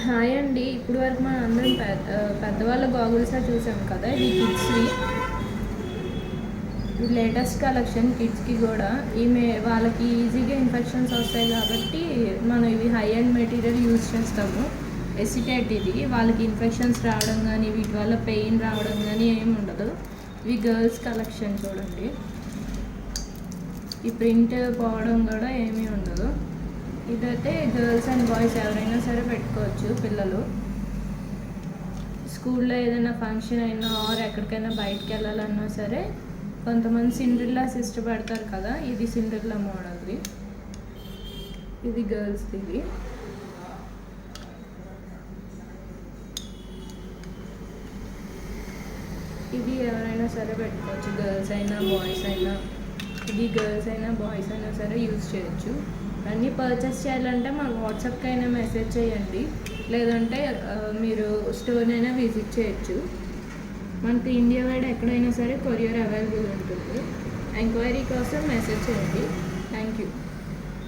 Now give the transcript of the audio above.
Hi అండి. ఇప్పుడు వరకు మనం అందరం పెద్దవాళ్ళ గాగుల్సే చూసాం కదా, ఇది కిడ్స్వి. ఇది లేటెస్ట్ కలెక్షన్ కిడ్స్కి కూడా. వాళ్ళకి ఈజీగా ఇన్ఫెక్షన్స్ వస్తాయి కాబట్టి మనం ఇవి హై అండ్ మెటీరియల్ యూజ్ చేస్తాము. ఎసిటేట్ ఇది వాళ్ళకి ఇన్ఫెక్షన్స్ రావడం కానీ వీటి వల్ల పెయిన్ రావడం కానీ ఏమి ఉండదు. ఇవి గర్ల్స్ కలెక్షన్ చూడండి. ఈ ప్రింట్ పోవడం కూడా ఏమీ ఉండదు. ఇదైతే గర్ల్స్ అండ్ బాయ్స్ ఎవరైనా సరే పెట్టుకోవచ్చు. పిల్లలు స్కూల్లో ఏదైనా ఫంక్షన్ అయినా ఆర్ ఎక్కడికైనా బయటకు వెళ్ళాలన్నా సరే, కొంతమంది సిండ్రిల్లాస్ ఇష్టపడతారు కదా, ఇది సిండ్రిల్లా మోడల్ది. ఇది గర్ల్స్ది. ఇది ఎవరైనా సరే పెట్టుకోవచ్చు, గర్ల్స్ అయినా బాయ్స్ అయినా. ఇది గర్ల్స్ అయినా బాయ్స్ అయినా సరే యూజ్ చేయొచ్చు. అన్నీ పర్చేస్ చేయాలంటే మాకు వాట్సాప్కి అయినా మెసేజ్ చేయండి, లేదంటే మీరు స్టోర్ అయినా విజిట్ చేయొచ్చు. మనకి ఇండియా వైడ్ ఎక్కడైనా సరే కొరియర్ అవైలబుల్ ఉంటుంది. ఎంక్వైరీ కోసం మెసేజ్ చేయండి. Thank you.